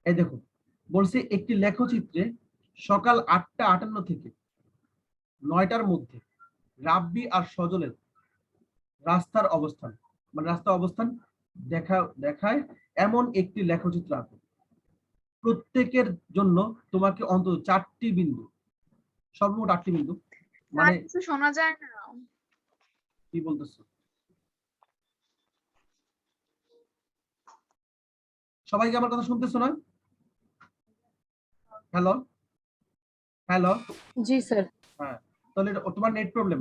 এই দেখো বলছে একটি লেখচিত্রে সকাল 8:58 থেকে 9টার মধ্যে রাব্বি আর সজলের রাস্তার অবস্থান, মানে রাস্তার অবস্থান দেখায় এমন একটি লেখচিত্র আঁকো। প্রত্যেকের জন্য তোমাকে অন্তত 4টি বিন্দু, সর্বমোট 8টি বিন্দু, মানে কিছু শোনা যায় না। কি বলতেছো? সবাইকে আমার কথা শুনতেছো না? Hello hello. জি স্যার। হ্যাঁ, তাহলে তোমার নেট প্রবলেম।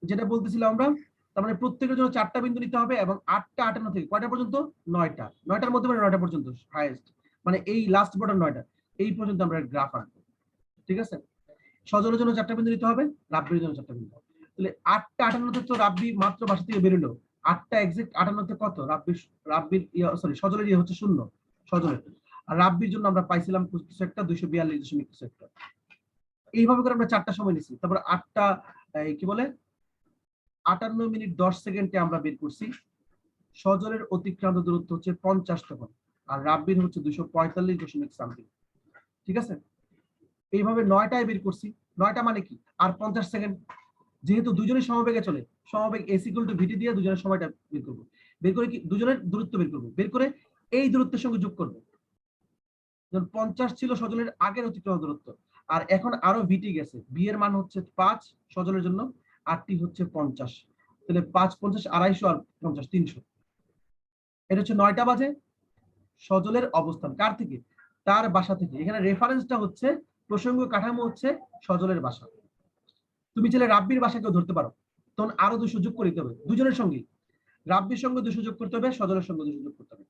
যেটা বলতেছিলাম আমরা, তার মানে প্রত্যেকের জন্য 4টা বিন্দু নিতে হবে এবং 8:58 থেকে কয়টা পর্যন্ত? 9টা। 9টার মধ্যে মানে 9টা পর্যন্ত হাইয়েস্ট, মানে এই লাস্ট বর্ডার 9টা, এই পর্যন্ত আমরা গ্রাফ আঁকবো। ঠিক আছে? সজলের জন্য 4টা বিন্দু নিতে হবে, রাব্বির জন্য 4টা বিন্দু। তাহলে 8:58 তো রাব্বি মাত্র বাসা থেকে বেরোলো। 8টা এক্সাক্ট 58 কত? রাব্বির সরি সজলের হচ্ছে 0, সজলের। আর রাব্বির জন্য আমরা পাইছিলাম কিছু একটা 242 কিছু একটা। এইভাবে করে আমরা 4টা সময় নিছি। তারপর 8টা কি বলে 58 মিনিট 10 সেকেন্ডে আমরা বের করছি সজলের অতিক্রান্ত দূরত্ব হচ্ছে 50 তখন, আর রাব্বির হচ্ছে 245 সামথিং। ঠিক আছে? এইভাবে 9টায় বের করছি। 9টা মানে কি? আর 50 সেকেন্ড, যেহেতু দুজনের সমবেগে চলে, সমবেগ s = vt দিয়ে দুজনের সময়টা বের করব। বের করে কি দুজনের দূরত্ব বের করব, বের করে এই দূরত্বের সঙ্গে যোগ করব। যেমন 50 ছিল সজলের আগের অতিক্রান্ত দূরত্ব, আর এখন আরো vt গেছে, b এর মান হচ্ছে 5 সজলের জন্য, আর t হচ্ছে 50। তাহলে 5 50 250 আর 50 300। এটা হচ্ছে 9টা বাজে সজলের অবস্থান। কার থেকে? তার বাসা থেকে। এখানে রেফারেন্সটা হচ্ছে প্রসঙ্গ কাঠামো হচ্ছে সজলের বাসা। তুমি চাইলে রাব্বির বাসাকেও ধরতে পারো, তখন আরো 200 যোগ করে দিতে হবে দুজনের সঙ্গে। রাব্বির সঙ্গে 200 যোগ করতে হবে, সজলের সঙ্গে 200 যোগ করতে হবে।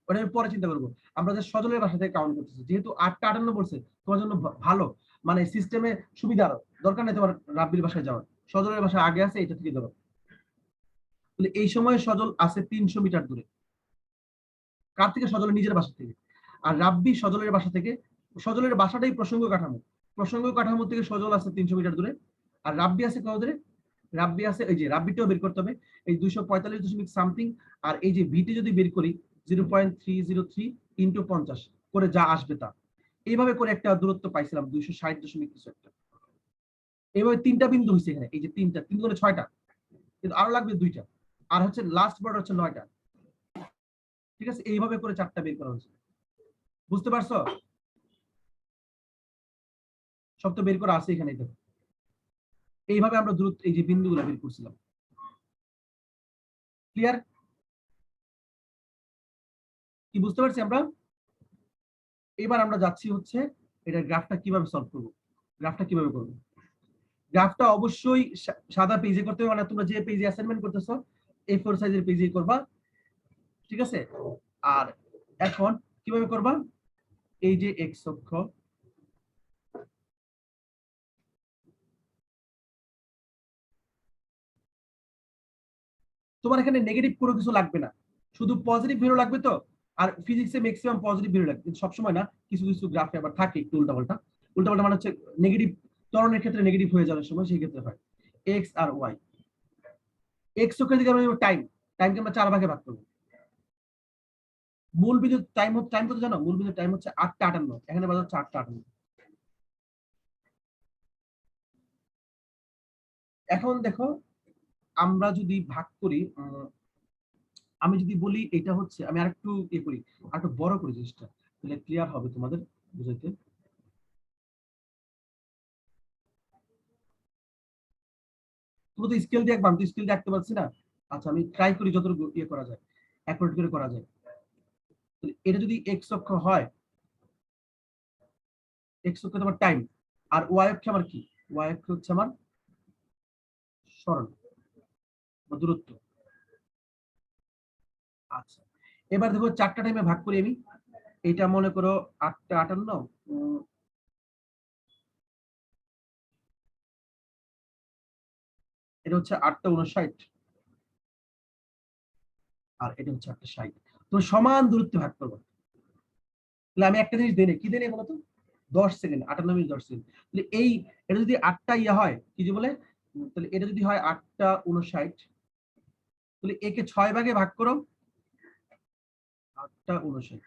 ওটা আমি পরে চিন্তা করবো। আমরা যে সজলের বাসা থেকে কাউন্ট করতেছি, যেহেতু 8:58 বলছে, তোমার জন্য ভালো, মানে সিস্টেমে সুবিধা, আরো দরকার নেই তোমার রাব্বির বাসায় যাওয়ার। সজলের বাসা আগে আছে, এটা থেকে ধরো। তাহলে এই সময় সজল আছে 300 মিটার দূরে। কার থেকে? সজলের নিজের বাসা থেকে। আর রাব্বি সজলের বাসা থেকে, সজলের বাসাটাই প্রসঙ্গ কাঠামো, প্রসঙ্গ কাঠামো থেকে সজল আছে 300 মিটার দূরে। আর রাব্বি আছে কত দূরে? রাব্বি আছে, এই যে রাব্বিটাও বের করতে হবে, এই 245 সামথিং। আর এই যে ভিটি যদি বের করি 0.303 ইন্টু 50 করে যা আসবে তা, এইভাবে করে একটা দূরত্ব পাইছিলাম 260 কিছু একটা। এইভাবে 3টা বিন্দু হয়েছে এখানে, এই যে 3টা, 3 করে 6টা, কিন্তু আরো লাগবে 2টা। আর হচ্ছে লাস্ট বর্ডার হচ্ছে 9টা। ঠিক আছে? এইভাবে করে 4টা বের করা হয়েছে। বুঝতে পারছো? সব তো বের করা আছে এখানে। দেখো এইভাবে আমরা দূরত্ব, এই যে বিন্দুগুলো বের করছিলাম। ক্লিয়ার? কি বুঝতে পারছি আমরা? এবার আমরা যাচ্ছি হচ্ছে এটা গ্রাফটা কিভাবে সলভ করব। গ্রাফটা কিভাবে করব? গ্রাফটা অবশ্যই সাদা পেজে করতে হবে, মানে তোমরা যে পেজে অ্যাসাইনমেন্ট করতেছো A4 সাইজের পেজেই করবা। ঠিক আছে? আর এখন কিভাবে করবা? এই যে x অক্ষ, তোমার এখানে নেগেটিভ কোনো কিছু লাগবে না, শুধু পজিটিভ ভ্যালু লাগবে। তো আর ফিজিক্সে ম্যাক্সিমাম পজিটিভ ভ্যালু লাগবে, কিন্তু সবসময় না, কিছু কিছু গ্রাফে আবার থাকে একটু উল্টাপাল্টা। উল্টাপাল্টা মানে হচ্ছে নেগেটিভ, ত্বরণের ক্ষেত্রে নেগেটিভ হয়ে যাওয়ার সময় সেই ক্ষেত্রে হয় এক্স আর ওয়াই। এক্স অক্ষের দিকে আমরা টাইম, টাইমকে আমরা 4 ভাগে ভাগ করবো। মূল বিন্দু টাইম কত জানো? মূল বিন্দু টাইম হচ্ছে 8:58, এখানে বাজে হচ্ছে 8:58। এখন দেখো আমরা যদি ভাগ করি, আমি যদি বলি এটা হচ্ছে, আমি আরেকটু করি, আরেকটু বড় করি জিনিসটা, তাহলে ক্লিয়ার হবে তোমাদের বুঝাইতে। তুমি তো স্কেল দিয়ে একবার, আমি তো স্কেল দিয়ে আঁকতে পারছি না। আচ্ছা আমি ট্রাই করি যতটুকু করা যায়, অ্যাকুরেট করে করা যায়। এটা যদি এক্স অক্ষ হয়, এক্স অক্ষ তোমার টাইম, আর ওয়াই অক্ষ আমার কি? ওয়াই অক্ষ হচ্ছে আমার সরণ বা দূরত্ব। আচ্ছা এবার দেখো 4টা টাইমে ভাগ করি আমি। এটা মনে করো 8:58, এটা হচ্ছে 8:59, আর এটা হচ্ছে 8:60। তো সমান দূরত্বে ভাগ করবো। তাহলে আমি একটা জিনিস দেই, কি দেই বলতো? 10 সেকেন্ড, 58 মিনিট 10 সেকেন্ড। তাহলে এই এটা যদি 8টা হয়, কি যে বলে, তাহলে এটা যদি হয় 8:59, তাহলে একে 6 ভাগে ভাগ করো, 8:59।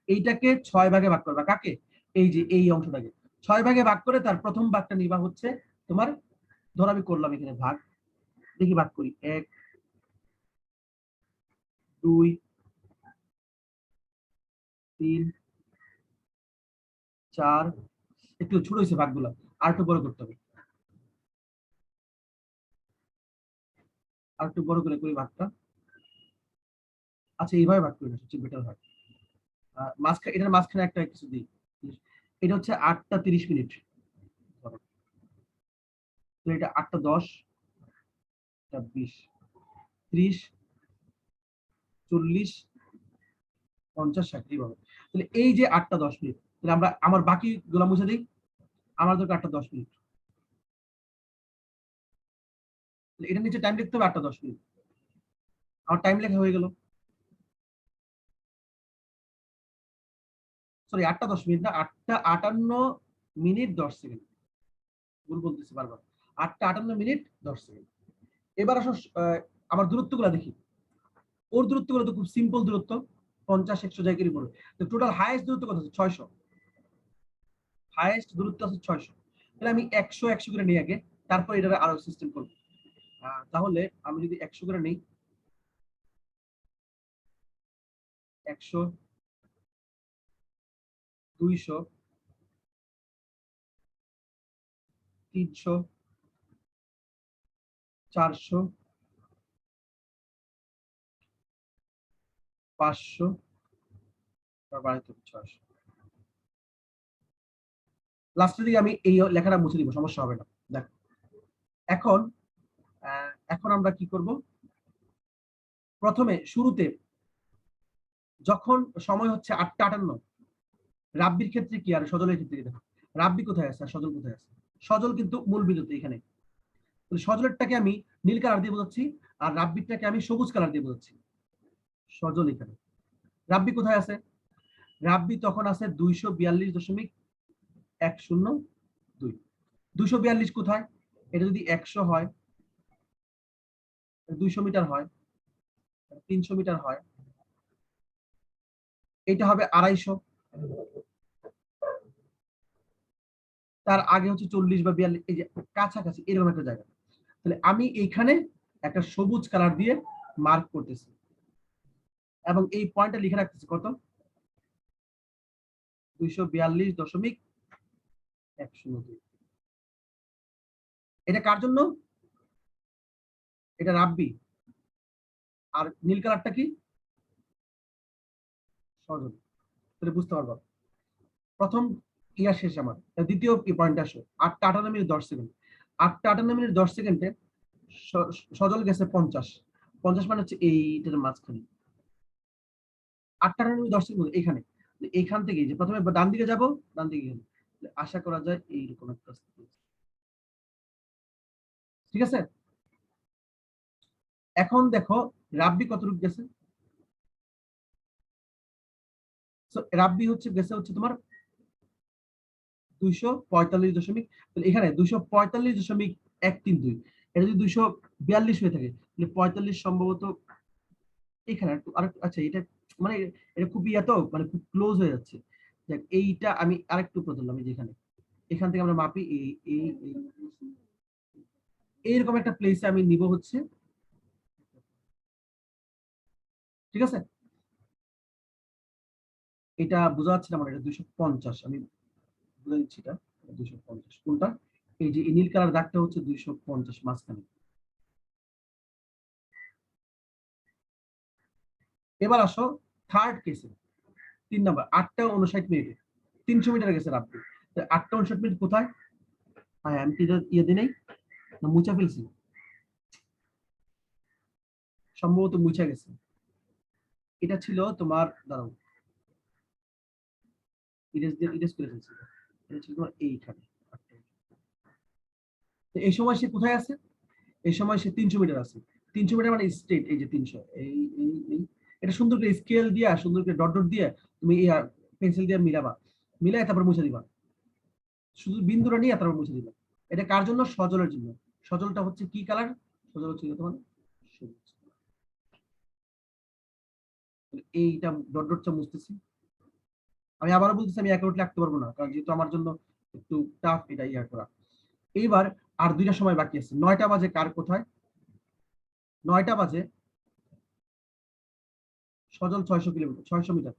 এইটাকে 6 ভাগে ভাগ করবা। কাকে? এই যে এই অংশটাকে 6 ভাগে ভাগ করে তার প্রথম ভাগটা নিবা হচ্ছে তোমার, ধর আমি করলাম এখানে ভাগ, দেখি ভাগ করি, 1 2 3 4, একটু ছোট হয়েছে ভাগগুলো, আর একটু বড় করতে হবে, আর একটু বড় করে করি ভাগটা। আচ্ছা এইভাবে ভাগ করি, সবচেয়ে বেটার হয়। মাঝখানে, এটার মাঝখানে একটা কিছু দিই, এটা হচ্ছে 8টা 30 মিনিট, ধরো। তো এটা 8টা 10, 20, 30, 40, 50, 60 এইভাবে। তাহলে এই যে 8টা 10 মিনিট, তাহলে আমরা আমার বাকি গুলা মুছে দিই। আমার দরকার 8টা 10 মিনিট, এটা নিচে টাইম লিখতে হবে 8টা 10 মিনিট। আমার টাইম লেখা হয়ে গেল, সরি 8টা 10 মিনিট না, 8টা 58 মিনিট 10 সেকেন্ড, ভুল বলতেছি বারবার, 8টা 58 মিনিট 10 সেকেন্ড। এবার আসো আমার দূরত্বগুলো দেখি। ওর দূরত্বগুলো তো খুব সিম্পল দূরত্ব, 50 100 জায়গারই পড়বে। তো টোটাল হাইয়েস্ট দূরত্ব কত আছে? 600, হাইয়েস্ট দূরত্ব আছে 600। তাহলে আমি 100 100 করে নিই আগে, তারপর এটা আরো সিস্টেম করব। তাহলে আমি যদি 100 করে নিই, 100, 200, 300, 400, 500, তারপর 600। লাস্টের দিকে আমি এই লেখাটা মুছে দিব, সমস্যা হবে না। দেখ এখন এখন আমরা কি করব, প্রথমে শুরুতে যখন সময় হচ্ছে 8টা 58, রাব্বির ক্ষেত্রে কি আর সজলের ক্ষেত্রে কি, দেখো রাব্বি কোথায় আছে আর সজল কোথায় আছে। সজল কিন্তু মূল বিন্দুতে এখানে, সজলেরটাকে আমি নীল কালার দিয়ে বোঝাচ্ছি, আর রাব্বিরটাকে আমি সবুজ কালার দিয়ে বোঝাচ্ছি। সজল এখানে, রাব্বি কোথায় আছে? রাব্বি তখন আছে 242.102। 242 কোথায়? এটা যদি 100 হয়, 200 মিটার হয়, 300 মিটার হয়, এটা হবে 250। তার আগে হচ্ছে 40 বা 42, এই যে কাছাকাছি এরকম একটা জায়গা। তাহলে আমি এইখানে একটা সবুজ কালার দিয়ে মার্ক করতেছি, এবং এই পয়েন্টটা লিখে রাখতেছি কত, 242.102। এটা কার জন্য? এটা রাব্বি। আর নীল কালারটা কি? সজল। তাহলে বুঝতে পারবো প্রথম ইয়া শেষ আমার। দ্বিতীয় পয়েন্ট আসো, 8টা 58 মিনিট 10 সেকেন্ড। 8টা 58 মিনিট 10 সেকেন্ডে সজল গেছে 50। 50 মানে হচ্ছে এইটার মাঝখানে। 8টা 58 মিনিট 10 সেকেন্ড এখানে, এইখান থেকে যে প্রথমে ডান দিকে যাব, ডান দিকে গেলে আশা করা যায় এইরকম একটা, ঠিক আছে। এখন দেখো রাব্বি কতটুকু গেছে। রাব্বি হচ্ছে গেছে হচ্ছে তোমার 245 দশমিক, এখানে 245.132। এটা যদি 242 হয়ে থাকে, তাহলে 45 সম্ভবত এখানে আরেকটু, আচ্ছা এটা মানে এটা খুবই এত মানে খুব ক্লোজ হয়ে যাচ্ছে। দেখ এইটা আমি আরেকটু উপরে ধরলাম, এই যেখানে, এখান থেকে আমরা মাপি এইরকম একটা প্লেসে আমি নিব হচ্ছে, ঠিক আছে। এটা বোঝা যাচ্ছে না, মানে এটা 250, আমি বলে দিচ্ছি এটা 250 কোনটা, এই যে নীল কালার দাগটা হচ্ছে 250 মাঝখানে। এবার আসো থার্ড কেসে, 3 নম্বর, 8টা 59 মিনিটে 300 মিটার গেছে রাব্বি। 8টা 59 মিনিট কোথায়? হ্যাঁ আমি কি ইয়ে দিই নাই, না মুছা ফেলছি, সম্ভবত মুছা গেছে। এটা ছিল তোমার, দাঁড়াও ইরেজ দিয়ে ইরেজ করে ফেলছি, এটা ছিল তোমার এইখানে। তো এই সময় সে কোথায় আছে? এই সময় সে 300 মিটার আছে। 300 মিটার মানে স্ট্রেট, এই যে 300, এই এটা সুন্দর করে স্কেল দিয়ে সুন্দর করে ডট ডট দিয়ে তুমি পেন্সিল দিয়ে মিলাবা, মিলাই তারপর মুছে দিবা, শুধু বিন্দুটা নিয়ে তারপর মুছে দিবা। এটা কার জন্য? সজলের জন্য। সজলটা হচ্ছে কি কালার? সজল হচ্ছে তোমার সবুজ। এইটা ডট ডটটা মুছতেছি, আমি আবারও বলতেছি আমি অ্যাকাউন্ট লিখতে পারবো না, কারণ যেহেতু আমার জন্য একটু টাফ এটা ইয়া করা। এইবার আর 2টা সময় বাকি আছে। 9টা বাজে কার কোথায়? 9টা বাজে সজল 600 কিলোমিটার, 600 মিটার।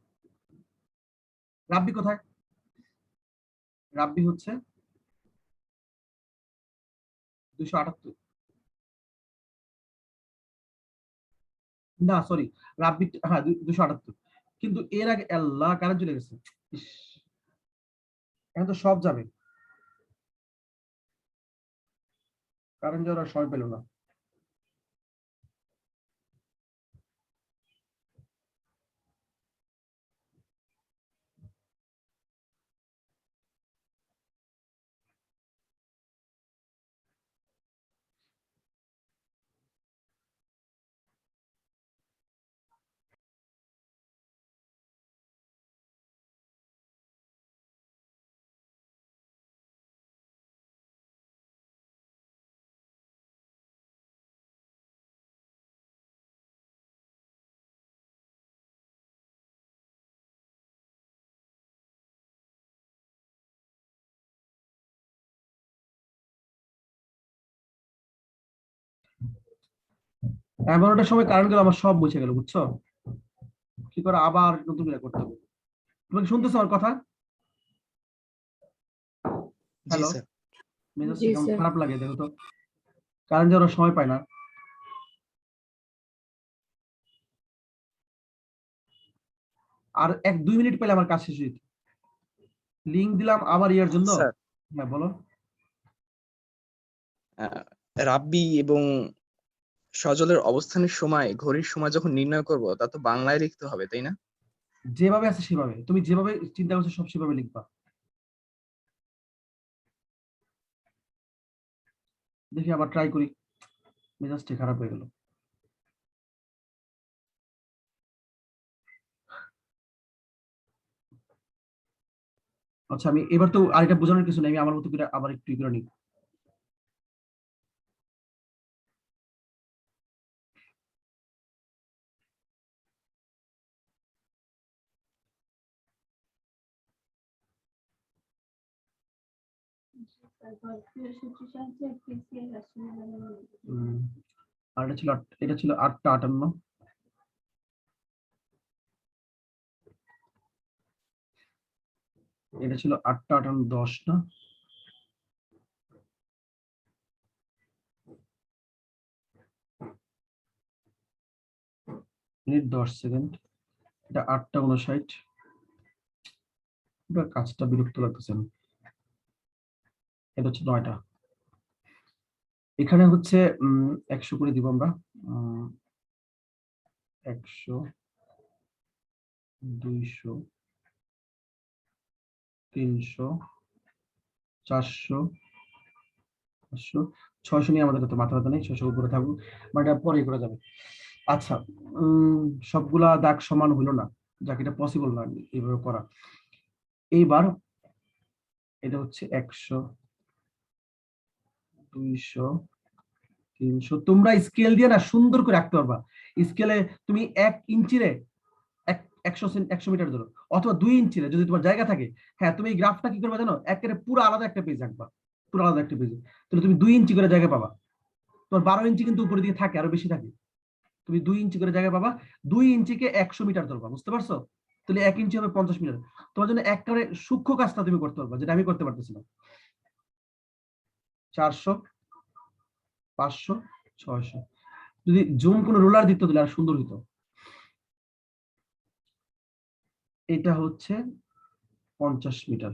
রাব্বি কোথায়? রাব্বি হচ্ছে 278। না সরি, রাব্বি হ্যাঁ 278। কিন্তু এর আগে আল্লাহ কারেন্ট চলে গেছে। ইস, এখন তো সব যাবে, কারেন্ট যাওয়ার সময় পেল না। এগারোটার সময় কারেন্ট গেল, আমার সব মুছে গেল, বুঝছো? কি করে আবার নতুন করে করতে হবে। তুমি কি শুনতেছো আমার কথা? জি হ্যালো, স্যার। মেজাজ জি কেমন স্যার। খারাপ লাগে দেখো তো, কারেন্ট যাওয়ার সময় পায় না। আর 1-2 মিনিট পেলে আমার কাজ শেষ হইত। লিংক দিলাম আবার ইয়ার জন্য। স্যার, হ্যাঁ বলো। রাব্বি এবং সজলের অবস্থানের সময় ঘড়ির সময় যখন নির্ণয় করব তা তো বাংলায় লিখতে হবে, তাই না? যেভাবে আছে সেভাবে, তুমি যেভাবে চিন্তা করছো সব সেভাবে লিখবা। দেখি আবার ট্রাই করি, মেজাজটা খারাপ হয়ে গেল। আচ্ছা আমি এবার তো আরেকটা বোঝানোর কিছু নেই, আমি আমার মতো করে আবার একটু করে নিই। আর এটা ছিল 8টা 58। এটা ছিল 8টা 58, 10 না? Minute 10 second. এটা 8টা 59। এটা কাজটা বিরক্ত লাগতেছে না। এটা হচ্ছে 9টা। এখানে হচ্ছে 100 করে দিব আমরা। 100, 200, 300, 400, 500, 600 নিয়ে আমাদের তো মাথা ব্যথা নেই, 600 উপরে থাকুক, মানে এটা পরে করা যাবে। আচ্ছা, সবগুলা দাগ সমান হলো না, যাক এটা পসিবল না এইভাবে করা। এইবার এটা হচ্ছে 100, 200, 300। তোমরা স্কেল দিয়ে না সুন্দর করে রাখতে পারবা। স্কেলে তুমি 1 ইঞ্চিরে 100 মিটার ধরো, অথবা 2 ইঞ্চিরে যদি তোমার জায়গা থাকে। হ্যাঁ, তুমি এই গ্রাফটা কি করবে জানো, একেবারে পুরো আলাদা একটা পেজ রাখবা, পুরো আলাদা একটা পেজ। তাহলে তুমি 2 ইঞ্চি করে জায়গা পাবা। তোমার 12 ইঞ্চি কিন্তু উপরে দিকে থাকে, আরো বেশি থাকে। তুমি 2 ইঞ্চি করে জায়গা পাবা। 2 ইঞ্চিকে 100 মিটার ধরবা, বুঝতে পারছো? তাহলে 1 ইঞ্চি হবে 50 মিটার। তোমার জন্য একেবারে সূক্ষ্ম কাজটা তুমি করতে পারবা, যেটা আমি করতে পারতেছি না। 400, 500, 600। যদি জুম কোনো রোলার দিত তাহলে আর সুন্দর হতো। এটা হচ্ছে 50 মিটার।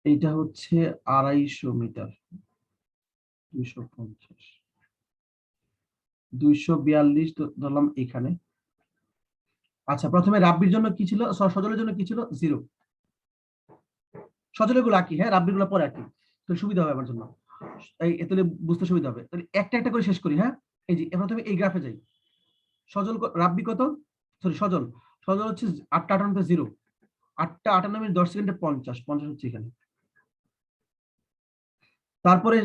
এইটা হচ্ছে 250 মিটার। 250, 242 ধরলাম এখানে। আচ্ছা, প্রথমে রাব্বির জন্য কি ছিল, সজলের জন্য কি ছিল? 0। সজলের গুলো আঁকি, হ্যাঁ রাব্বির গুলো পরে আঁকি, তো সুবিধা হবে আমার জন্য। তাহলে বুঝতে সুবিধা হবে। তাহলে একটা একটা করে শেষ করি। হ্যাঁ, এই যে প্রথমে এই গ্রাফে যাই। রাব্বি কত? সরি, সজল। সজল হচ্ছে 8টা 58, 0। 8টা 58 মিনিট 10 সেকেন্ডে 50, 50 হচ্ছে এখানে। তারপরে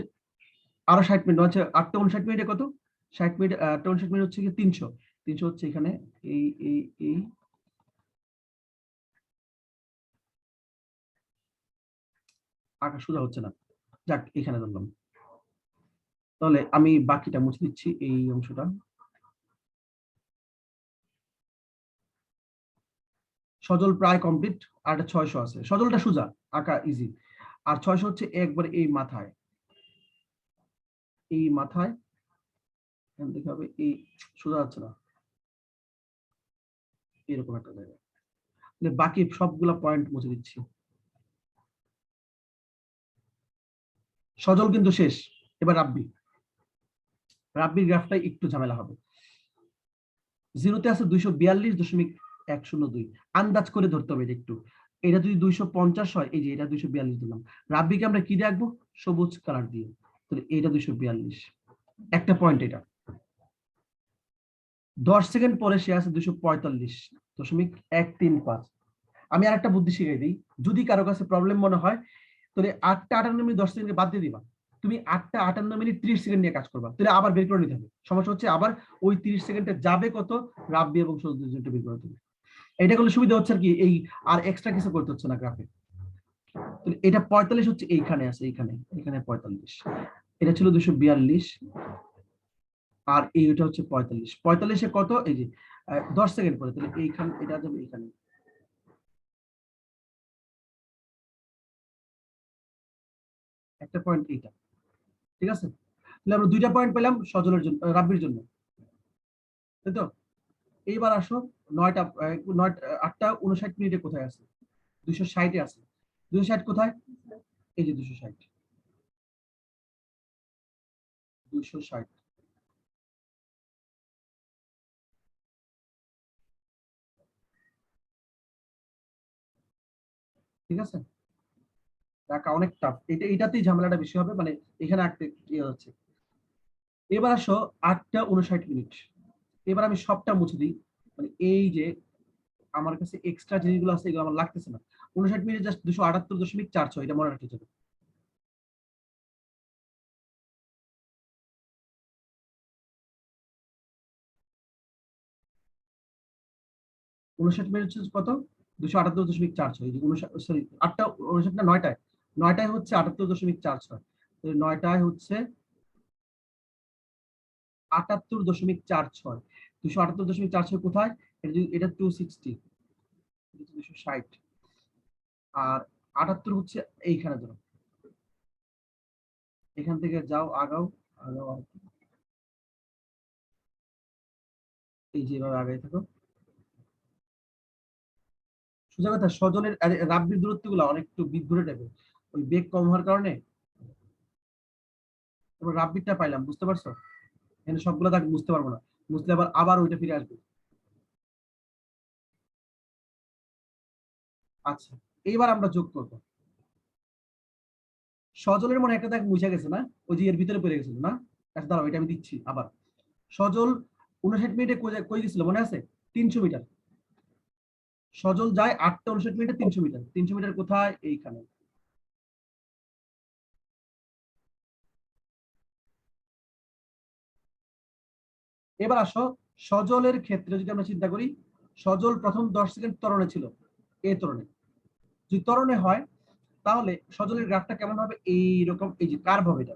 আরো 60 মিনিট হচ্ছে 8টা 59 মিনিটে কত? 60 মিনিট, 8টা 59 মিনিট হচ্ছে কি 300। 300 হচ্ছে এখানে, এই এই এই আঁকা সোজা হচ্ছে না, যাক এখানে ধরলাম। তাহলে আমি বাকিটা মুছে দিচ্ছি, এই অংশটা। সজল প্রায় কমপ্লিট, আর 600 আছে। সজলটা সোজা আঁকা ইজি, আর 600 হচ্ছে একবারে এই মাথায়, এই মাথায় দেখতে হবে, এই সোজা হচ্ছে না, এরকম একটা জায়গা। বাকি সবগুলা পয়েন্ট মুছে দিচ্ছি। সজল কিন্তু শেষ, এবার রাব্বি। রাব্বির গ্রাফটা একটু ঝামেলা হবে। জিরোতে আছে 242.102, আন্দাজ করে ধরতে হবে একটু। এটা যদি 250 হয়, এই যে এটা 242 দিলাম। রাব্বিকে আমরা কি রাখবো? সবুজ কালার দিয়ে। তাহলে এটা 242, একটা পয়েন্ট এটা। 10 সেকেন্ড পরে সে আছে 245.135। আমি আর একটা বুদ্ধি শিখাই দিই, যদি কারো কাছে প্রবলেম মনে হয়, তাহলে 8:58 10 সেকেন্ডকে বাদ দিয়ে দিবা। তুমি 8:58 30 সেকেন্ড নিয়ে কাজ করবা, তাহলে আবার বের করে নিতে হবে। সমস্যা হচ্ছে আবার ওই 30 সেকেন্ডে যাবে কত, রাব্বি এবং সজলের জন্য বের করে দিবে। এটা করলে সুবিধা হচ্ছে আর কি, এই আর এক্সট্রা কিছু করতে হচ্ছে না গ্রাফে। এটা 45 হচ্ছে এইখানে আছে, এইখানে এখানে 45, এটা ছিল 242, আর এইটা হচ্ছে 45। 45-এ কত, এই যে 10 সেকেন্ড পরে, তাহলে এইখানে এটা যাবে এইখানে, একটা পয়েন্ট এইটা। ঠিক আছে, তাহলে আমরা দুইটা পয়েন্ট পেলাম সজলের জন্য, রাব্বির জন্য, তাই তো? এইবার আসো 8:59 কোথায় আছে? 260-এ আছে। 260 কোথায়? এই যে 260, 260। ঠিক আছে, টাকা অনেক টাফ, এটাতেই ঝামেলাটা বেশি হবে, মানে এখানে আঁকতে ইয়ে হচ্ছে। এবার আসো 8:59। এবার আমি সবটা মুছে দিই, মানে এই যে আমার কাছে এক্সট্রা জিনিসগুলো আছে এগুলো আমার লাগতেছে না। 59 জাস্ট 278.46, এটা মনে রাখতে হবে। 59 হচ্ছে কত? 278.46, এই যে 59, সরি 8:59 না 9টায়, 9টায় হচ্ছে 78.46, 9টায় হচ্ছে 78.46। 278.46 কোথায়? এটা 260, 260, আর 78 হচ্ছে এইখানে ধরো, এখান থেকে যাও, আগাও, আগাও, এই যে এভাবে আগাই থাকো। সোজা কথা, সজলের রাব্বির দূরত্ব গুলো অনেক একটু বিদঘুরে টাইপের, ওই বেগ কম হওয়ার কারণে। এবার রাব্বিরটা পাইলাম, বুঝতে পারছো? এখানে সবগুলো দাগ বুঝতে পারবো না, বুঝলে আবার আবার ওইটা ফিরে আসবে। আচ্ছা, এইবার আমরা যোগ করবো। সজলের মনে একটা দাগ মুছে গেছে না, ওই যে এর ভিতরে পড়ে গেছিল না? আচ্ছা দাঁড়াও, এটা আমি দিচ্ছি আবার। সজল 59 মিনিটে কই গেছিল মনে আছে? 300 মিটার। সজল যায় 8:59 মিনিটে 300 মিটার। 300 মিটার কোথায়? এইখানে। এবার আসো, সজলের ক্ষেত্রে যদি আমরা চিন্তা করি, সজল প্রথম 10 সেকেন্ড ত্বরণে ছিল, এ ত্বরণে। যদি ত্বরণে হয়, তাহলে সজলের গ্রাফটা কেমন হবে? এইরকম, এই যে কার্ভ হবে, এটা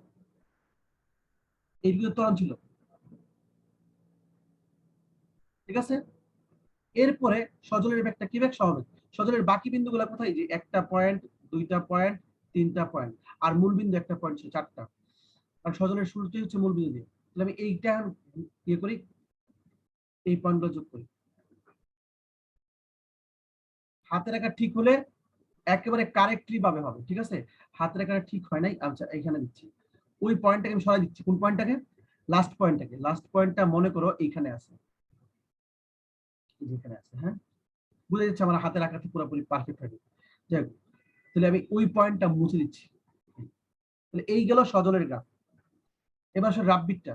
এইদিকে ত্বরণ ছিল। ঠিক আছে, এরপরে সজলের ব্যাগটা কি ব্যাগ? স্বাভাবিক। সজলের বাকি বিন্দুগুলো কোথায়? যে একটা পয়েন্ট, দুইটা পয়েন্ট, তিনটা পয়েন্ট, আর মূল বিন্দু একটা পয়েন্ট ছিল, 4টা। আর সজলের শুরুতেই হচ্ছে মূল বিন্দু দিয়ে। তাহলে আমি এইটা ইয়ে করি, এই পয়েন্টগুলো যোগ করি। হাতে রাখা ঠিক হলে একেবারে কারেক্টলি ভাবে হবে। ঠিক আছে, হাতে রাখাটা ঠিক হয় নাই, আচ্ছা এখানে দিচ্ছি। ওই পয়েন্টটাকে আমি সরাই দিচ্ছি। কোন পয়েন্টটাকে? লাস্ট পয়েন্টটাকে। লাস্ট পয়েন্টটা মনে করো এইখানে আছে, যেখানে আছে, হ্যাঁ, বুঝে যাচ্ছে আমার হাতে রাখাটা পুরোপুরি পারফেক্ট হবে। যাই হোক, তাহলে আমি ওই পয়েন্টটা মুছে দিচ্ছি। তাহলে এই গেল সজলের গ্রাফ। এবার আসলে রাব্বিরটা।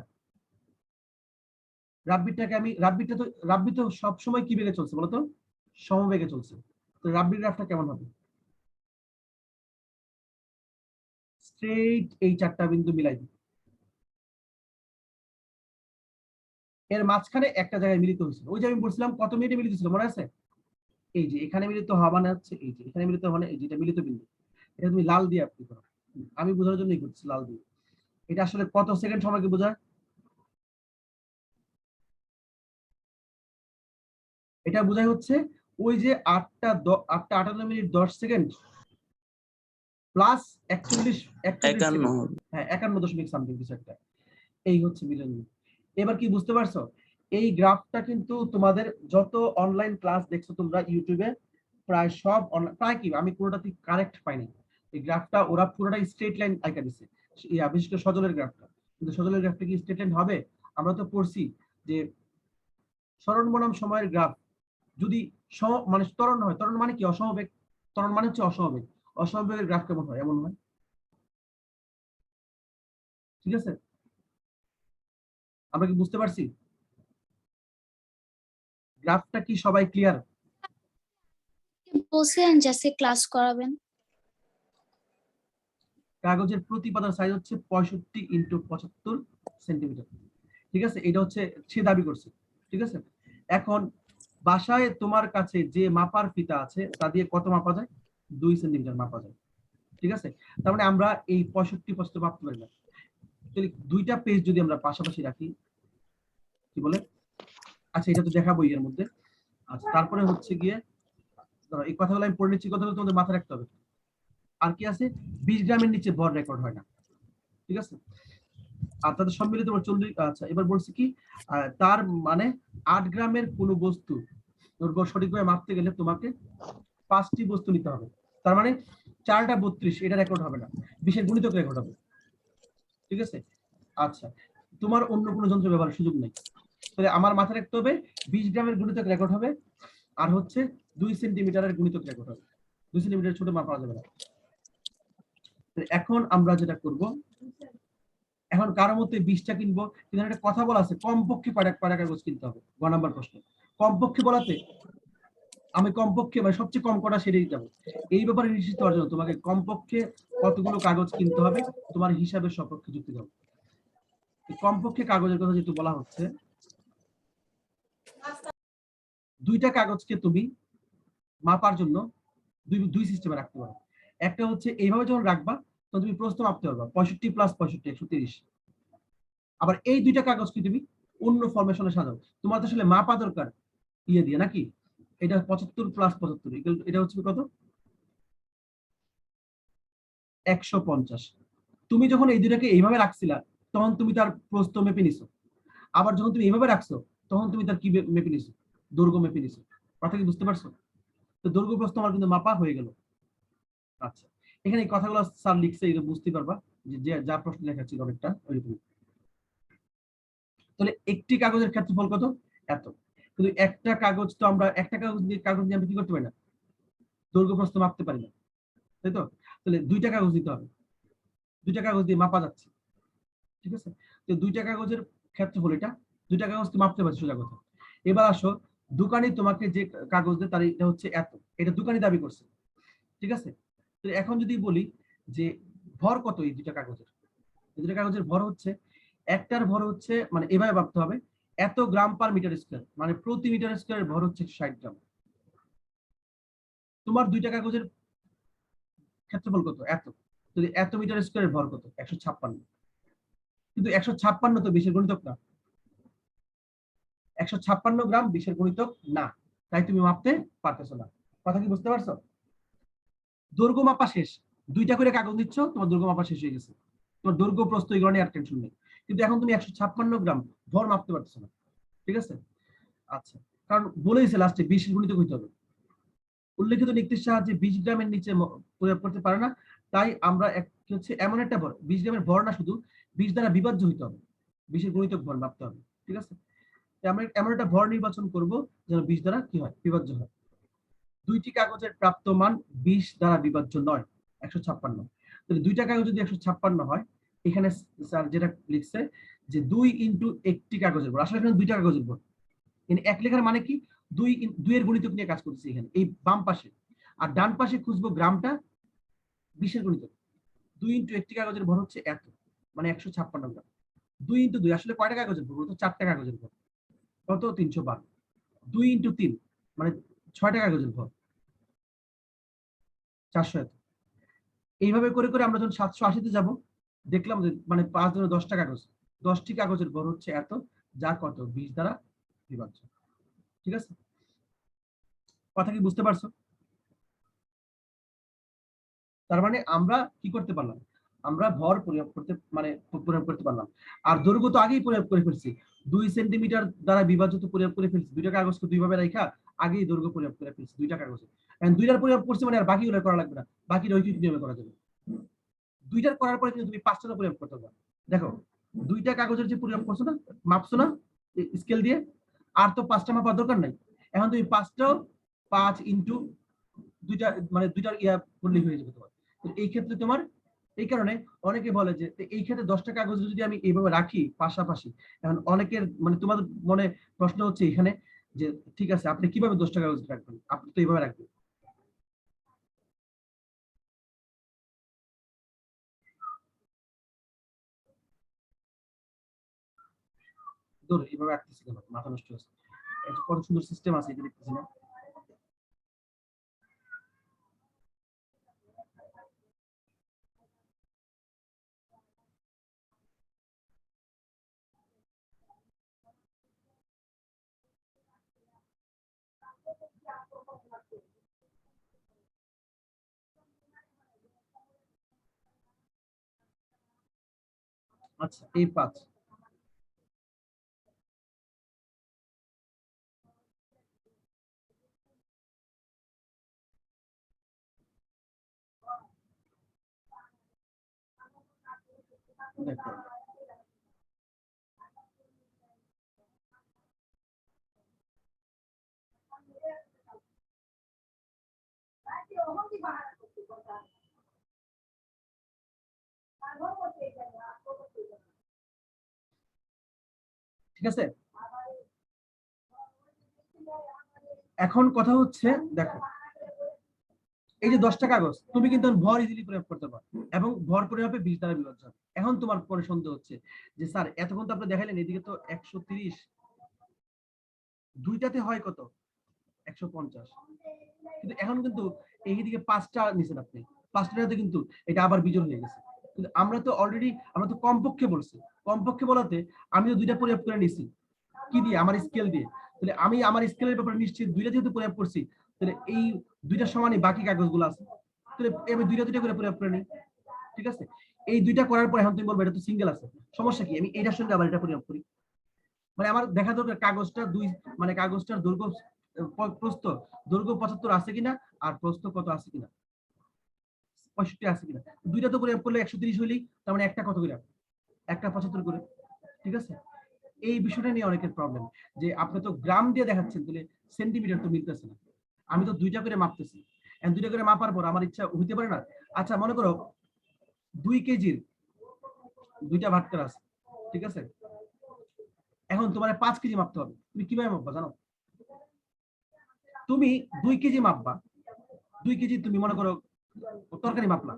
রাব্বিরটাকে আমি, রাব্বি তো সবসময় কি বেগে চলছে বলতো? সমবেগে চলছে। তো রাব্বির গ্রাফটা কেমন হবে? স্ট্রেইট এই 4টা বিন্দু মিলাই দিই, এর মাঝখানে একটা জায়গায় মিলিত হয়েছিল। ওই যে আমি বলছিলাম কত মিনিটে মিলিত ছিল মনে আছে? এই যে এখানে মিলিত হওয়া মানে হচ্ছে এই যে এখানে মিলিত মানে এই যেটা মিলিত বিন্দু। এটা তুমি লাল দিয়ে আপনি করো, আমি বোঝার জন্যই করছি লাল দিয়ে। এটা আসলে কত সেকেন্ড সময়কে বোঝায়? এটা বোঝায় হচ্ছে ওই যে 8:58 মিনিট 10 সেকেন্ড প্লাস 41 51 সেকেন্ড, হবে। হ্যাঁ 51 সামথিং কিছু একটা, এই হচ্ছে মিলন। এবার কি বুঝতে পারছো? এই গ্রাফটা কিন্তু তোমাদের যত অনলাইন ক্লাস দেখছো তোমরা ইউটিউবে, প্রায় সব প্রায় কি আমি পুরোটাতে কারেক্ট পাইনি। এই গ্রাফটা ওরা পুরোটা স্ট্রেট লাইন আঁকা দিছে, বিশেষ করে সজলের গ্রাফটা। কিন্তু সজলের গ্রাফটা কি স্ট্রেট লাইন হবে? আমরা তো পড়ছি যে সরণ বনাম সময়ের গ্রাফ যদি মানে ত্বরণ হয়, ত্বরণ মানে কি অসমবেগ, ত্বরণ মানে হচ্ছে অসমবেগ, অসমবেগের গ্রাফ কেমন হয়? এমন হয়। ঠিক আছে, আমরা কি বুঝতে পারছি গ্রাফটা কি? সবাই ক্লিয়ার? বলছিলেন যে ক্লাস করাবেন। কাগজের প্রতি পাতার সাইজ হচ্ছে 65x75 সেন্টিমিটার। ঠিক আছে, এটা হচ্ছে সে দাবি করছে। ঠিক আছে, এখন বাসায় তোমার কাছে যে মাপার ফিতা আছে তা দিয়ে কত মাপা যায়? 2 সেন্টিমিটার মাপা যায়। ঠিক আছে, তার মানে আমরা এই 65 মাপতে পারি না। তাহলে দুইটা পেজ যদি আমরা পাশাপাশি রাখি, কি বলে? আচ্ছা, এটা তো দেখাবো এর মধ্যে। আচ্ছা, তারপরে হচ্ছে গিয়ে এই কথাগুলো আমি পড়ে নিচ্ছি, কথাগুলো তোমাদের মাথায় রাখতে হবে। আর কি আছে? 20 গ্রামের নিচে ভর রেকর্ড হয় না। ঠিক আছে, আর তাদের সম্মিলিত 40। আচ্ছা, এবার বলছি কি, তার মানে 8 গ্রামের কোনো বস্তু সঠিকভাবে মাপতে গেলে তোমাকে 5টি বস্তু নিতে হবে। তার মানে 4টা 32, এটা রেকর্ড হবে না, 20-এর গুণিতক রেকর্ড হবে। ঠিক আছে, আচ্ছা, তোমার অন্য কোনো যন্ত্র ব্যবহারের সুযোগ নেই। তাহলে আমার মাথায় রাখতে হবে 20 গ্রামের গুণিতক রেকর্ড হবে, আর হচ্ছে 2 সেন্টিমিটারের গুণিতক রেকর্ড হবে। 2 সেন্টিমিটার ছোট মাপা যাবে না। এখন আমরা যেটা করব, এখন কারো মধ্যে 20টা কিনবো, কিন্তু একটা কথা বলা আছে কমপক্ষে কয়টা কাগজ কিনতে হবে। 1 নাম্বার প্রশ্ন কমপক্ষে বলাতে আমি কমপক্ষে মানে সবচেয়ে কম কটা সেটাই যাবো। এই ব্যাপারে নিশ্চিত হওয়ার জন্য তোমাকে কমপক্ষে কতগুলো কাগজ কিনতে হবে তোমার হিসাবের সপক্ষে যুক্তি দাও। কমপক্ষে কাগজের কথা যেহেতু বলা হচ্ছে, 2টা কাগজকে তুমি মাপার জন্য দুই সিস্টেমে রাখতে পারো। একটা হচ্ছে এইভাবে যখন রাখবা তখন তুমি প্রস্থ মাপতে পারবা 65 + 65 130। আবার এই 2টা কাগজকে তুমি অন্য ফরমেশনে সাজাও। তোমার তো আসলে মাপা দরকার ইয়ে দিয়ে নাকি, এটা 75 + 75 এটা হচ্ছে কত? 150। তুমি যখন এই দুটাকে এইভাবে রাখছিলা তখন তুমি তার প্রস্থ মেপে নিছো, আবার যখন তুমি এইভাবে রাখছো তখন তুমি তার কি মেপে নিছো? দৈর্ঘ্য মেপে নিছো। কথা কি বুঝতে পারছো? তো দৈর্ঘ্য প্রস্থ আমার কিন্তু মাপা হয়ে গেল। আচ্ছা, এখানে এই কথাগুলো স্যার লিখছে, এটা বুঝতে পারবা যে যা প্রশ্ন লেখা ছিল অনেকটা ওইরকম। তাহলে একটি কাগজের ক্ষেত্রফল কত? এত। কিন্তু একটা কাগজ তো আমরা একটা কাগজ দিয়ে আমরা কি করতে পারি না, দৈর্ঘ্য প্রস্থ মাপতে পারি না, তাই তো? তাহলে 2টা কাগজ দিতে হবে, 2টা কাগজ দিয়ে মাপা যাচ্ছে। ঠিক আছে, তো 2টা কাগজের ক্ষেত্রফল এটা, 2টা কাগজ তো মাপতে পারছি সোজা কথা। এবার আসো, দোকানি তোমাকে যে কাগজ দেয় তার এটা হচ্ছে এত, এটা দোকানি দাবি করছে। ঠিক আছে, তো এখন যদি বলি যে ভর কত এই 2টা কাগজের, এই 2টা কাগজের ভর হচ্ছে, একটার ভর হচ্ছে মানে এভাবে ভাবতে হবে এত গ্রাম পার মিটার স্কয়ার, মানে প্রতি মিটার স্কয়ারের ভর হচ্ছে 60 গ্রাম। তোমার 2টা কাগজের ক্ষেত্রফল কত? এত। যদি এত মিটার স্কয়ারের ভর কত? 156। কিন্তু 156 তো 20-এর গুণিতক না, 156 গ্রাম 20-এর গুণিতক না, তাই তুমি মাপতে পারতেছো না। কথা কি বুঝতে পারছো? দৈর্ঘ্য মাপা শেষ, 2টা করে কাগজ দিচ্ছ, তোমার দৈর্ঘ্য মাপা শেষ হয়ে গেছে, তোমার দৈর্ঘ্য প্রস্থ এই কারণে আর টেনশন নেই। কিন্তু এখন তুমি 156 গ্রাম ভর মাপতে পারতেছো না। ঠিক আছে, আচ্ছা, কারণ বলেইছে লাস্টে 20 গুণিতক হইতে হবে। উল্লেখিত নির্দেশের সাহায্যে 20 গ্রামের নিচে প্রয়োগ করতে পারে না, তাই আমরা হচ্ছে এমন একটা ভর, 20 গ্রামের ভর না, শুধু 20 দ্বারা বিভাজ্য হইতে হবে, 20-এর গুণিতক ভর মাপতে হবে। ঠিক আছে, আমরা এমন একটা ভর নির্বাচন করব যেন 20 দ্বারা কি হয়? বিভাজ্য হয়। 2টি কাগজের প্রাপ্ত মান 20 দ্বারা বিভাজ্য নয়, 156। তাহলে 2টা কাগজ যদি 156 হয়, এখানে স্যার যেটা লিখছে যে 2 ইনটু একটি কাগজের ভর, আসলে এখানে 2টা কাগজের ভর, মানে এক লেখার মানে কি 2 এর গুণিতক নিয়ে কাজ করতেছি এখানে এই বাম পাশে, আর ডান পাশে খুঁজবো গ্রামটা 20-এর গুণিতক। 2 ইনটু একটি কাগজের ভর হচ্ছে এত, মানে 156 গ্রাম। 2 ইনটু 2 আসলে কয়টা কাগজের ভর? তো 4টা কাগজের ভর, কত? 312। 2 ইনটু 3 মানে 6টা কাগজের ভর, 400 এত। এইভাবে করে করে আমরা যখন 780-তে যাবো, দেখলাম যে মানে 5 ধরে 10টা কাগজ, 10টি কাগজের গড় হচ্ছে এত, যা কত 20 দ্বারা বিভাজ্য। ঠিক আছে, কথা কি বুঝতে পারছো? তার মানে আমরা কি করতে পারলাম, আমরা ভর পরিমাপ করতে মানে পরিমাপ করতে পারলাম। আর দৈর্ঘ্য তো আগেই পরিমাপ করে ফেলছি, 2 সেন্টিমিটার দ্বারা বিভাজিত পরিমাপ করে ফেলছি, দুইটা কাগজকে দুই ভাবে রাখা আগেই দৈর্ঘ্য পরিমাপ করে ফেলছি দুইটা কাগজে। এখন দুইটার পরিমাপ করছি মানে আর বাকিগুলো করা লাগবে না, বাকি রৈখিক নিয়মে করা যাবে। দুইটার করার পরে কিন্তু তুমি 5টারও পরিমাপ করতে পারবে। দেখো, দুইটা কাগজের যে পরিমাপ করছো না, মাপছো না স্কেল দিয়ে, আর তো 5টা মাপার দরকার নাই। এখন তুমি 5টাও 5 ইনটু দুইটা মানে দুইটার ইয়া করলেই হয়ে যাবে তোমার। তো এই ক্ষেত্রে তোমার, এই কারণে অনেকে বলে যে এই ক্ষেত্রে 10টা কাগজ যদি আমি এইভাবে রাখি পাশাপাশি, এখন অনেকের মানে তোমাদের মনে প্রশ্ন হচ্ছে এখানে যে ঠিক আছে আপনি কিভাবে 10টা কাগজ রাখবেন, আপনি তো এইভাবে রাখবেন। ধরো এইভাবে রাখতেছি কেন, মাথা নষ্ট হচ্ছে, এটা কত সুন্দর সিস্টেম আছে এটা দেখতেছি না। আচ্ছা, এই 5, দেখো ঠিক আছে। এখন কথা হচ্ছে, দেখো এই যে 10টা কাগজ তুমি কিন্তু ভর ইজিলি প্রয়োগ করতে পারো, এবং ভর করে হবে 20 দ্বারা বিভাজ্য হবে। এখন তোমার পরে সন্দেহ হচ্ছে যে স্যার এতক্ষণ তো আপনি দেখাইলেন এদিকে তো 130, দুইটাতে হয় কত 150, কিন্তু এখন কিন্তু এইদিকে 5টা নিছেন আপনি, 5টাতে কিন্তু এটা আবার বিজোড় হয়ে গেছে। কিন্তু আমরা তো অলরেডি, আমরা তো কমপক্ষে বলছি, কমপক্ষে বলাতে আমি তো দুইটা প্রয়োগ করে নিছি, কি দিয়ে, আমার স্কেল দিয়ে। তাহলে আমি আমার স্কেলের ব্যাপারে নিশ্চিত, দুইটা যেহেতু প্রয়োগ করছি, তাহলে এই দুইটা সমানই বাকি কাগজগুলো আছে, তাহলে আমি দুইটা দুইটা করে প্রয়োগ করে নিই। ঠিক আছে, এই দুইটা করার পর এখন তুমি বলবে এটা তো সিঙ্গেল আছে, সমস্যা কি, আমি এইটার সঙ্গে আবার এটা প্রয়োগ করি। মানে আমার দেখা দরকার কাগজটা দুই, মানে কাগজটার দৈর্ঘ্য প্রস্থ, দৈর্ঘ্য 75 আছে কিনা, আর প্রস্থ কত আছে কিনা, 65 আছে কিনা। দুইটা তো প্রয়োগ করলে 130 হইলেই, তার মানে একটা কত করে, একটা 75 করে। ঠিক আছে, এই বিষয়টা নিয়ে অনেকের প্রবলেম, যে আপনি তো গ্রাম দিয়ে দেখাচ্ছেন, তাহলে সেন্টিমিটার তো মিলতেছে না। আমি তো দুইটা করে মাপতেছি, দুইটা করে মাপার পর আমার ইচ্ছা হইতে পারে না। আচ্ছা মনে করো 2 কেজির দুইটা ভাটকার আছে, ঠিক আছে, এখন তোমার 5 কেজি মাপতে হবে, তুমি কিভাবে মাপবা জানো? তুমি 2 কেজি মাপবা, 2 কেজি তুমি মনে করো তরকারি মাপলা,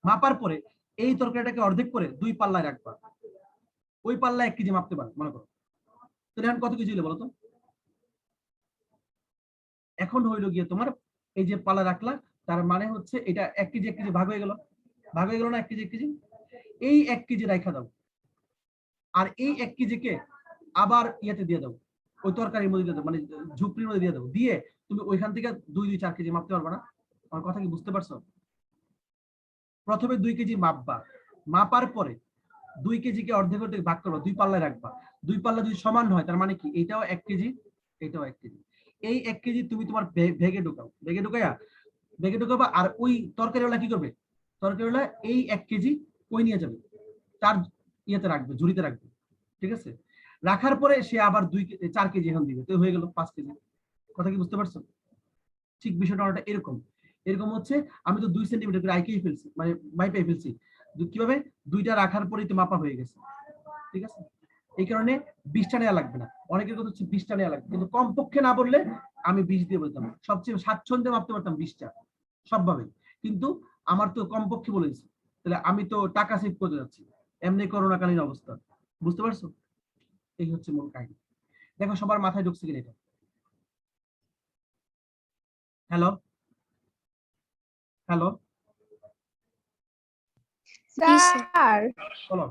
মাপার পরে এই তরকারিটাকে অর্ধেক করে 2 পাল্লায় রাখবা, ওই পাল্লা 1 কেজি মাপতে পারো মনে করো, তাহলে এখন কত কেজি হলো বলো তো? এখন হইলো গিয়ে তোমার এই যে পাল্লা রাখলা, তার মানে হচ্ছে এটা 1 কেজি 1 কেজি ভাগ হয়ে গেল, ভাগ হয়ে গেল না 1 কেজি 1 কেজি, এই 1 কেজি রাখা দাও, আর এই 1 কেজিকে আবার ইয়েতে দিয়ে দাও, ওই তরকারির মধ্যে দিয়ে দাও, মানে ঝুপড়ির মধ্যে দিয়ে দাও, দিয়ে তুমি ওইখান থেকে 2 2 4 কেজি মাপতে পারবে না। আমার কথা কি বুঝতে পারছো? প্রথমে 2 কেজি মাপবা, মাপার পরে 2 কেজিকে অর্ধেক অর্ধেক ভাগ করবা, 2 পাল্লায় রাখবা, 2 পাল্লা যদি সমান হয় তার মানে কি এটাও 1 কেজি, এটাও 1 কেজি। এই 1 কেজি তুমি তোমার ভেগে ঢুকাও, ভেগে ঢুকাইয়া ভেগে ঢুকাবা, আর ওই তরকারিওয়ালা কি করবে, তরকারিওয়ালা এই 1 কেজি কই নিয়ে যাবে, তার ইয়েতে রাখবে, ঝুড়িতে রাখবে। ঠিক আছে, রাখার পরে সে আবার 4 কেজি এখন দিবে, তো হয়ে গেল 5 কেজি। কথা কি বুঝতে পারছো? ঠিক বিষয়টা অনেকটা এরকম, এরকম হচ্ছে আমি তো 2 সেন্টিমিটার করে আইকেই ফেলছি, মানে মাইপে ফেলছি, কিভাবে, দুইটা রাখার পরেই তো মাপা হয়ে গেছে। ঠিক আছে, এই কারণে 20টা নেওয়া লাগবে না, অনেকের কথা হচ্ছে 20টা নেওয়া লাগবে, কিন্তু কমপক্ষে না বললে আমি 20 দিয়ে বলতাম, সবচেয়ে স্বাচ্ছন্দ্যে মাপতে পারতাম 20টা সবভাবে, কিন্তু আমার তো কমপক্ষে বলেছি, তাহলে আমি তো টাকা সেভ করতে যাচ্ছি, এমনি করোনাকালীন অবস্থা। বুঝতে পারছো? এই হচ্ছে মূল কাহিনী। দেখো সবার মাথায় ঢুকছে কিনা এটা। হ্যালো, হ্যালো, জি স্যার। স্যার বলো।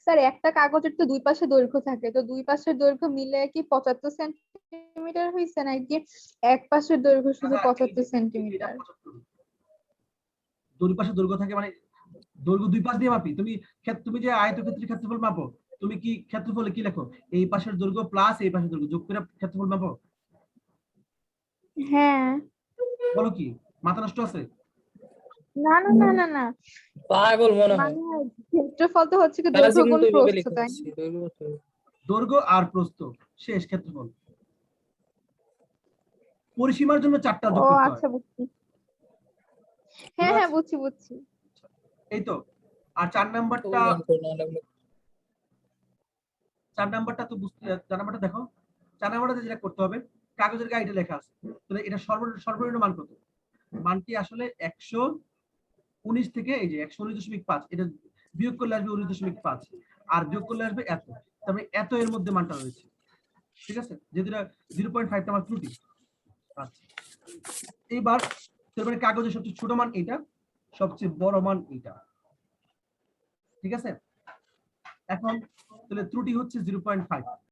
স্যার একটা কাগজের তো দুই পাশে দৈর্ঘ্য থাকে, তো দুই পাশের দৈর্ঘ্য মিলে কি 75 সেন্টিমিটার হয়েছে নাকি এক পাশের দৈর্ঘ্য শুধু আচ্ছা, 75 এটা সেন্টিমিটার? 75। দুই পাশে দৈর্ঘ্য থাকে মানে দৈর্ঘ্য দুই পাশ দিয়ে মাপি। তুমি যে আয়তক্ষেত্রের ক্ষেত্রফল মাপো, তুমি কি ক্ষেত্রফলে কি লেখো? এই পাশের দৈর্ঘ্য প্লাস এই পাশের দৈর্ঘ্য যোগ করে ক্ষেত্রফল মাপো। হ্যাঁ। বলো কি মাথা নষ্ট আছে? না না না না না, পাগল মনে হয়। মানে ক্ষেত্রফল তো হচ্ছে কি তারা দৈর্ঘ্য জীবন গুণ তো এইভাবে প্রস্থ, লিখে তাই দিচ্ছে, না? দৈর্ঘ্য আর প্রস্থ শেষ ক্ষেত্রফল। পরিসীমার জন্য 4টা ও যোগ করতে হয়। আচ্ছা, বুঝছি। হ্যাঁ হ্যাঁ, বুঝছি বুঝছি। এই তো। আর 4 নাম্বারটা তো বুঝতে, 4 নাম্বারটা দেখো। 4 নাম্বারটা যেটা করতে হবে, কাগজের গায়ে এটা লেখা আছে, তাহলে এটা সর্বনিম্ন মান কত? মানটি আসলে 119 থেকে এই যে 119.5, এটা বিয়োগ করলে আসবে 19.5, আর যোগ করলে আসবে এত। তবে এত এর মধ্যে মানটা রয়েছে, ঠিক আছে? যেহেতু এটা 0.5টা আমার ত্রুটি। আচ্ছা, এইবার তারপরে কাগজের সবচেয়ে ছোট মান এটা, সবচেয়ে বড় মান এটা, ঠিক আছে? এখন তাহলে ত্রুটি হচ্ছে 0.5।